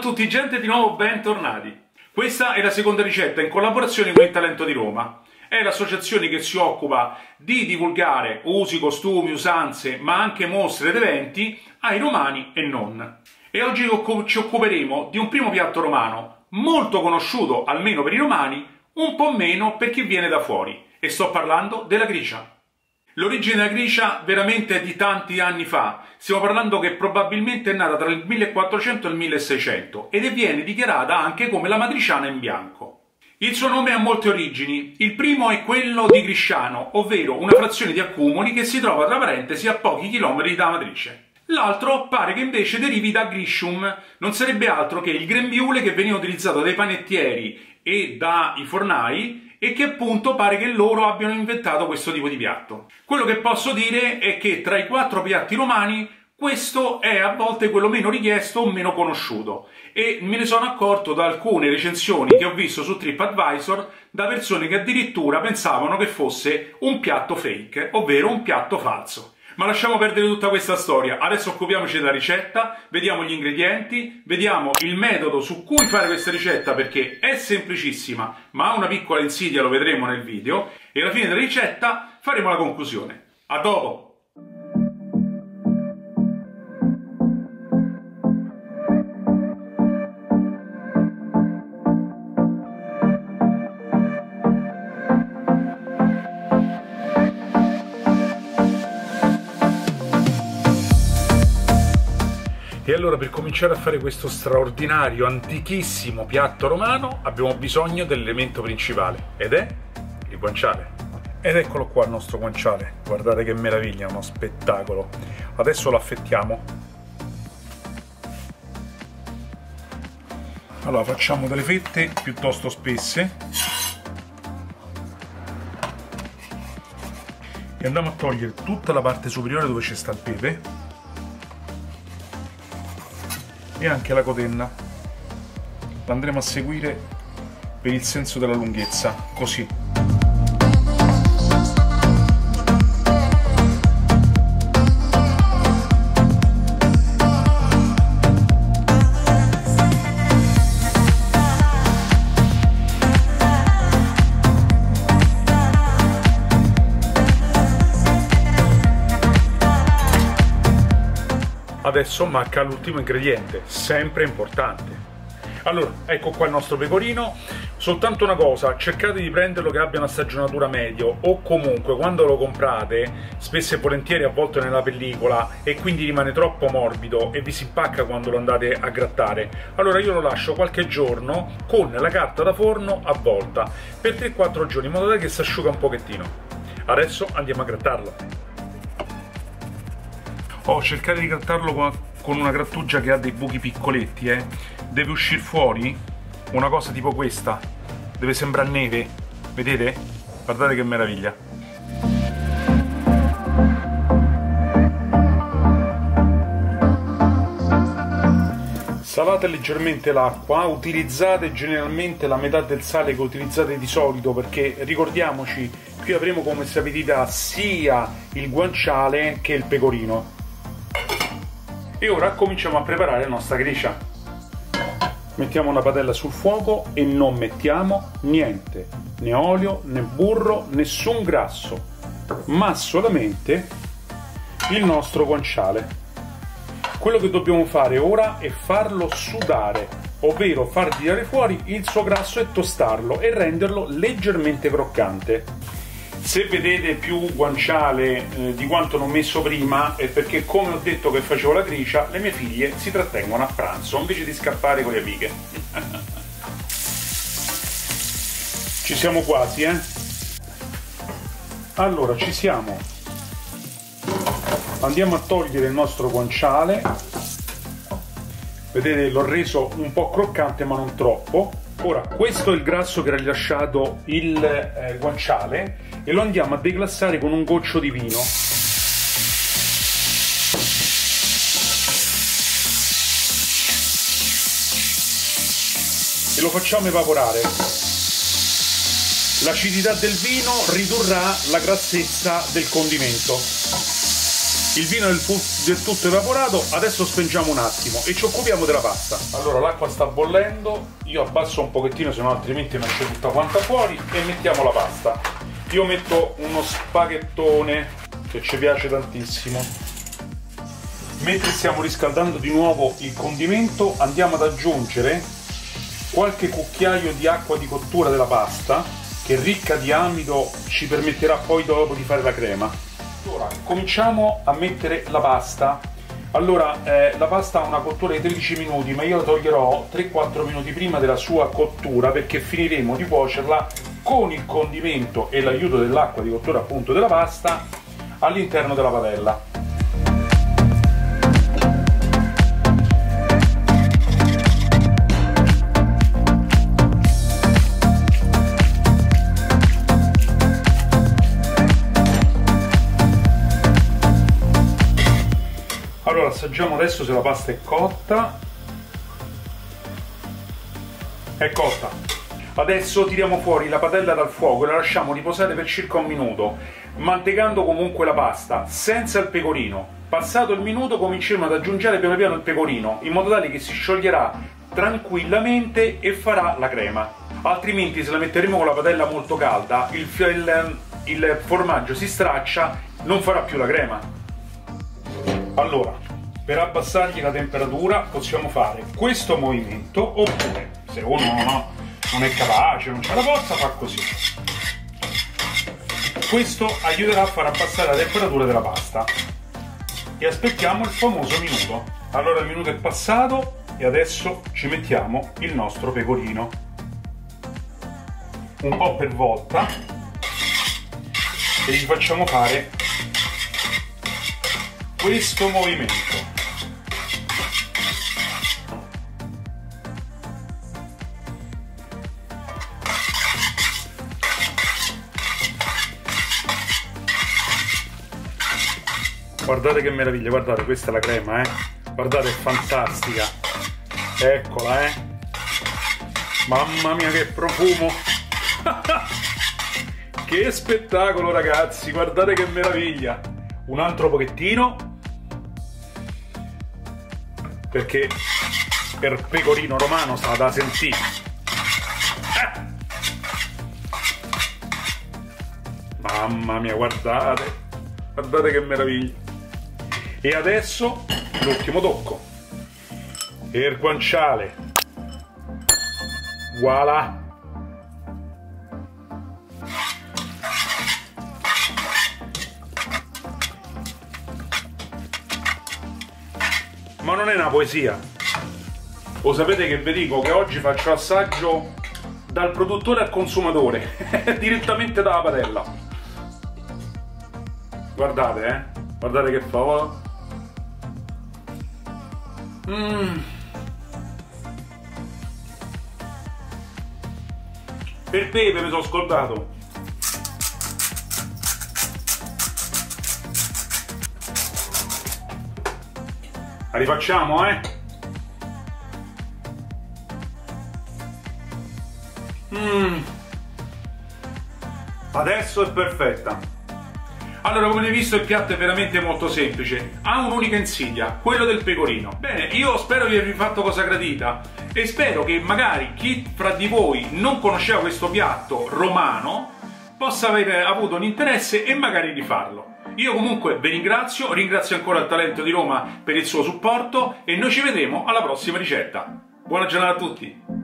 a tutti gente, di nuovo bentornati. Questa è la seconda ricetta in collaborazione con il Talento di Roma. È l'associazione che si occupa di divulgare usi, costumi, usanze, ma anche mostre ed eventi ai romani e non. E oggi ci occuperemo di un primo piatto romano, molto conosciuto almeno per i romani, un po' meno per chi viene da fuori. E sto parlando della gricia. L'origine della gricia veramente è di tanti anni fa, stiamo parlando che probabilmente è nata tra il 1400 e il 1600 ed viene dichiarata anche come la matriciana in bianco. Il suo nome ha molte origini, il primo è quello di Grisciano, ovvero una frazione di Accumoli che si trova tra parentesi a pochi chilometri dalla matrice. L'altro pare che invece derivi da Gricium, non sarebbe altro che il grembiule che veniva utilizzato dai panettieri e dai fornai e che appunto pare che loro abbiano inventato questo tipo di piatto. Quello che posso dire è che tra i 4 piatti romani questo è a volte quello meno richiesto o meno conosciuto e me ne sono accorto da alcune recensioni che ho visto su TripAdvisor da persone che addirittura pensavano che fosse un piatto fake, ovvero un piatto falso. Ma lasciamo perdere tutta questa storia, adesso occupiamoci della ricetta, vediamo gli ingredienti, vediamo il metodo su cui fare questa ricetta perché è semplicissima ma ha una piccola insidia, lo vedremo nel video, e alla fine della ricetta faremo la conclusione. A dopo! E allora per cominciare a fare questo straordinario, antichissimo piatto romano abbiamo bisogno dell'elemento principale ed è il guanciale. Ed eccolo qua il nostro guanciale, guardate che meraviglia, uno spettacolo. Adesso lo affettiamo. Allora facciamo delle fette piuttosto spesse e andiamo a togliere tutta la parte superiore dove c'è sta il pepe e anche la cotenna. La andremo a seguire per il senso della lunghezza, così. Adesso manca l'ultimo ingrediente, sempre importante. Allora, ecco qua il nostro pecorino. Soltanto una cosa, cercate di prenderlo che abbia una stagionatura medio o comunque quando lo comprate, spesso e volentieri avvolto nella pellicola e quindi rimane troppo morbido e vi si impacca quando lo andate a grattare. Allora io lo lascio qualche giorno con la carta da forno avvolta per 3-4 giorni in modo tale che si asciuga un pochettino. Adesso andiamo a grattarlo. Cercate di grattarlo con una grattugia che ha dei buchi piccoletti, deve uscire fuori una cosa tipo questa, deve sembrare neve, vedete? Guardate che meraviglia. Salate leggermente l'acqua, utilizzate generalmente la metà del sale che utilizzate di solito perché ricordiamoci, qui avremo come sapidità sia il guanciale che il pecorino. E ora cominciamo a preparare la nostra gricia. Mettiamo una padella sul fuoco e non mettiamo niente, né olio, né burro, nessun grasso, ma solamente il nostro guanciale. Quello che dobbiamo fare ora è farlo sudare, ovvero far tirare fuori il suo grasso e tostarlo e renderlo leggermente croccante. Se vedete più guanciale di quanto non ho messo prima è perché, come ho detto che facevo la gricia, le mie figlie si trattengono a pranzo invece di scappare con le amiche. Ci siamo quasi, Allora, ci siamo. Andiamo a togliere il nostro guanciale. Vedete, l'ho reso un po' croccante ma non troppo. Ora, questo è il grasso che era rilasciato il guanciale e lo andiamo a declassare con un goccio di vino. E lo facciamo evaporare. L'acidità del vino ridurrà la grassezza del condimento. il vino è del tutto evaporato, adesso spengiamo un attimo e ci occupiamo della pasta. Allora l'acqua sta bollendo, io abbasso un pochettino, se no altrimenti metto tutta quanta fuori, e mettiamo la pasta. Io metto uno spaghettone che ci piace tantissimo. Mentre stiamo riscaldando di nuovo il condimento, andiamo ad aggiungere qualche cucchiaio di acqua di cottura della pasta, che ricca di amido ci permetterà poi dopo di fare la crema. Allora, cominciamo a mettere la pasta. Allora, la pasta ha una cottura di 13 minuti, ma io la toglierò 3-4 minuti prima della sua cottura, perché finiremo di cuocerla con il condimento e l'aiuto dell'acqua di cottura appunto della pasta all'interno della padella. Allora assaggiamo adesso se la pasta è cotta. È cotta. Adesso tiriamo fuori la padella dal fuoco e la lasciamo riposare per circa un minuto, mantecando comunque la pasta, senza il pecorino. Passato il minuto cominceremo ad aggiungere piano piano il pecorino, in modo tale che si scioglierà tranquillamente e farà la crema. Altrimenti, se la metteremo con la padella molto calda, il formaggio si straccia, non farà più la crema. Allora, per abbassargli la temperatura possiamo fare questo movimento, oppure se uno non è capace, non c'è la forza, fa così. Questo aiuterà a far abbassare la temperatura della pasta. E aspettiamo il famoso minuto. Allora il minuto è passato e adesso ci mettiamo il nostro pecorino. Un po' per volta e gli facciamo fare questo movimento. Guardate che meraviglia, guardate, questa è la crema, guardate, è fantastica. Eccola, mamma mia che profumo. Che spettacolo, ragazzi, guardate che meraviglia. Un altro pochettino, perché per pecorino romano sta da sentire. Mamma mia, guardate, guardate che meraviglia. E adesso l'ultimo tocco e il guanciale. Voilà. Ma non è una poesia. Lo sapete che vi dico che oggi faccio assaggio dal produttore al consumatore, direttamente dalla padella. Guardate, guardate che fa. Per pepe mi sono scordato. La rifacciamo, Adesso è perfetta. Allora, come avete visto, il piatto è veramente molto semplice. Ha un'unica insidia, quello del pecorino. Bene, io spero di avervi fatto cosa gradita e spero che magari chi fra di voi non conosceva questo piatto romano possa aver avuto un interesse e magari di farlo. Io comunque vi ringrazio ancora il Talento di Roma per il suo supporto e noi ci vedremo alla prossima ricetta. Buona giornata a tutti!